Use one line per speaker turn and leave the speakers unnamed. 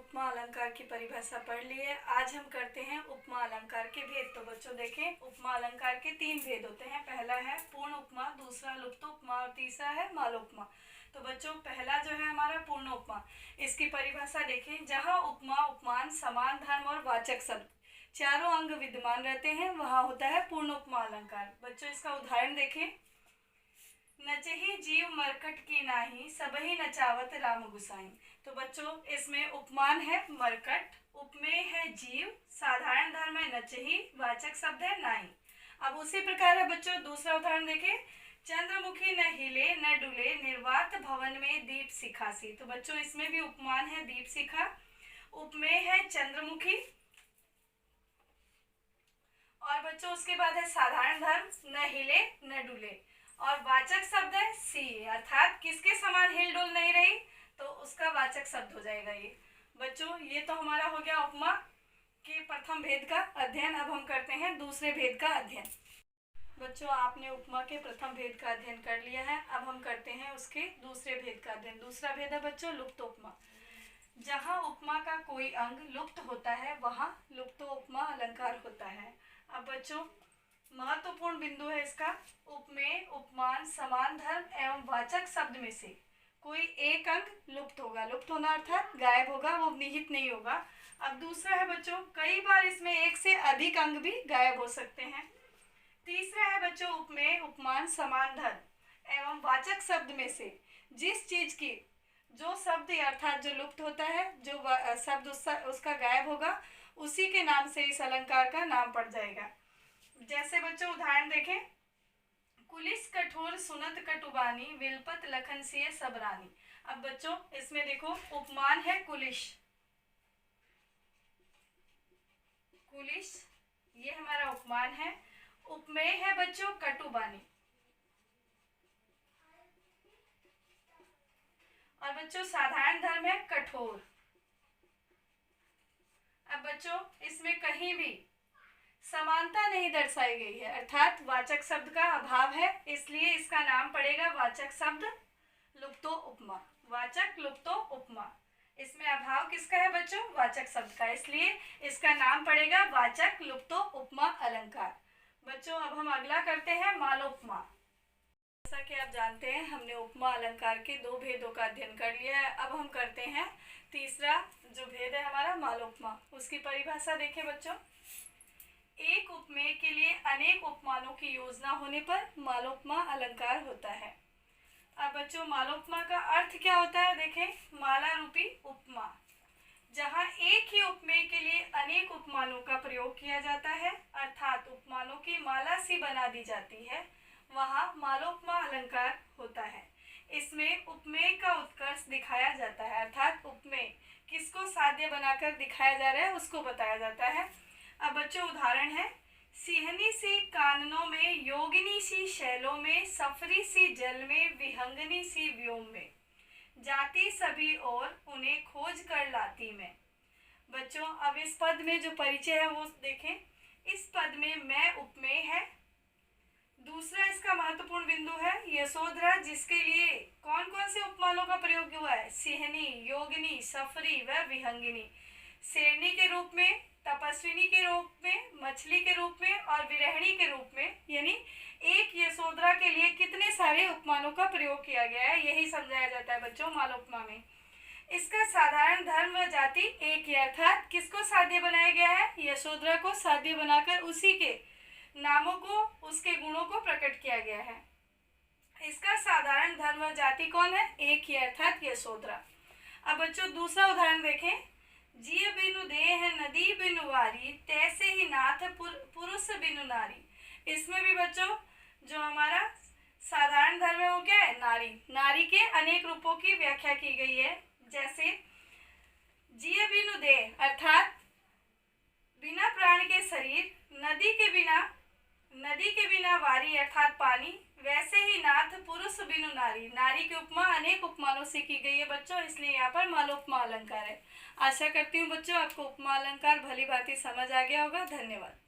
उपमा अलंकार की परिभाषा पढ़ ली है। आज हम करते हैं उपमा अलंकार के भेद। तो बच्चों देखें, उपमा अलंकार के 3 भेद होते हैं। पहला है पूर्ण उपमा, दूसरा लुप्त उपमा और तीसरा है मालोपमा। तो बच्चों पहला जो है हमारा पूर्ण उपमा, इसकी परिभाषा देखें। जहाँ उपमा, उपमान, समान धर्म और वाचक शब्द चारों अंग विद्यमान रहते हैं, वहाँ होता है पूर्ण उपमा अलंकार। बच्चों इसका उदाहरण देखें। नचहि जीव मरकट की नाही, सबहि नचावत राम गुसाई। तो बच्चों इसमें उपमान है मरकट, उपमेय है जीव, साधारण धर्म है नचहि, वाचक शब्द है नाही। अब उसी प्रकार है बच्चों दूसरा उदाहरण देखें। चंद्रमुखी न हिले न डुले, निर्वात भवन में दीप शिखासी। तो बच्चों इसमें भी उपमान है दीप शिखा, उपमेय है चंद्रमुखी, और बच्चों उसके बाद है साधारण धर्म, न हिले न डुले, और वाचक शब्द है सी, अर्थात किसके समान हिल डुल नहीं रही, तो उसका वाचक शब्द हो जाएगा ये। बच्चों ये तो हमारा हो गया उपमा के प्रथम भेद का अध्ययन। अब हम करते हैं दूसरे भेद का अध्ययन। बच्चों आपने उपमा के प्रथम भेद का अध्ययन कर लिया है। अब हम करते हैं उसके दूसरे भेद का अध्ययन। दूसरा भेद है बच्चों लुप्त उपमा। जहाँ उपमा का कोई अंग लुप्त होता है, वहाँ लुप्त उपमा अलंकार होता है। अब बच्चों महत्वपूर्ण बिंदु है इसका, उपमेय, उपमान, समान धर्म एवं वाचक शब्द में से कोई एक अंग लुप्त होगा। लुप्त होना अर्थात गायब होगा, वो निहित नहीं होगा। अब दूसरा है बच्चों, कई बार इसमें एक से अधिक अंग भी गायब हो सकते हैं। तीसरा है बच्चों उपमेय, उपमान, समान धर्म एवं वाचक शब्द में से जिस चीज की जो शब्द अर्थात जो लुप्त होता है, जो शब्द उसका गायब होगा, उसी के नाम से इस अलंकार का नाम पड़ जाएगा। जैसे बच्चों उदाहरण देखें। कुलिस कठोर सुनत कटुबानी, विलपत लखन सिय सबरानी। अब बच्चों इसमें देखो उपमान है कुलिश, कुलिश ये हमारा उपमान है। उपमेय है बच्चों कटुबानी, और बच्चों साधारण धर्म है कठोर। अब बच्चों इसमें कहीं भी समानता नहीं दर्शाई गई है, अर्थात वाचक शब्द का अभाव है, इसलिए इसका नाम पड़ेगा वाचक शब्द लुप्तो उपमा। वाचक लुप्तो उपमा, इसमें अभाव किसका है बच्चों? वाचक शब्द का, इसलिए इसका नाम पड़ेगा वाचक लुप्तो उपमा अलंकार। बच्चों अब हम अगला करते हैं मालोपमा। जैसा कि आप जानते हैं हमने उपमा अलंकार के 2 भेदों का अध्ययन कर लिया है। अब हम करते हैं तीसरा जो भेद है हमारा मालोपमा। उसकी परिभाषा देखें बच्चों। एक उपमेय के लिए अनेक उपमानों की योजना होने पर मालोपमा अलंकार होता है। अब बच्चों मालोपमा का अर्थ क्या होता है देखें। माला रूपी उपमा, जहाँ एक ही उपमेय के लिए अनेक उपमानों का प्रयोग किया जाता है, अर्थात उपमानों की माला सी बना दी जाती है, वहाँ मालोपमा अलंकार होता है। इसमें उपमेय का उत्कर्ष दिखाया जाता है, अर्थात उपमेय किसको साध्य बनाकर दिखाया जा रहा है उसको बताया जाता है। अब बच्चों उदाहरण है। सिंहनी सी काननों में, योगिनी सी शैलों में, सफरी सी जल में, विहंगनी सी व्योम में, जाती सभी और उन्हें खोज कर लाती मैं। बच्चों अब इस पद में जो परिचय है वो देखें। इस पद में मैं उपमेय है। दूसरा इसका महत्वपूर्ण बिंदु है यशोधरा, जिसके लिए कौन कौन से उपमानों का प्रयोग हुआ है? सिंहनी, योगिनी, सफरी व विहंगिनी। शेरनी के रूप में, तपस्विनी के रूप में, मछली के रूप में और विरहिणी के रूप में, यानी एक यशोधरा के लिए कितने सारे उपमानों का प्रयोग किया गया है, यही समझाया जाता है बच्चों मालोपमा में। इसका साधारण धर्म व जाति एक ही, अर्थात किसको साध्य बनाया गया है? यशोधरा को साध्य बनाकर उसी के नामों को, उसके गुणों को प्रकट किया गया है। इसका साधारण धर्म व जाति कौन है? एक ही, अर्थात यशोधरा। अब बच्चों दूसरा उदाहरण देखें। जिय बिनु देह नदी बिनु वारी, तैसे ही नाथ पुरुष बिनु नारी। इसमें भी बच्चों जो हमारा साधारण धर्म है वो क्या है? नारी। नारी के अनेक रूपों की व्याख्या की गई है। जैसे जिय बिनु देह अर्थात बिना प्राण के शरीर, नदी के बिना वारी अर्थात पानी, वैसे ही नाथ पुरुष बिनु नारी। नारी की उपमा अनेक उपमानों से की गई है बच्चों, इसलिए यहाँ पर मालोपमा अलंकार है। आशा करती हूँ बच्चों आपको उपमा अलंकार भली भांति समझ आ गया होगा। धन्यवाद।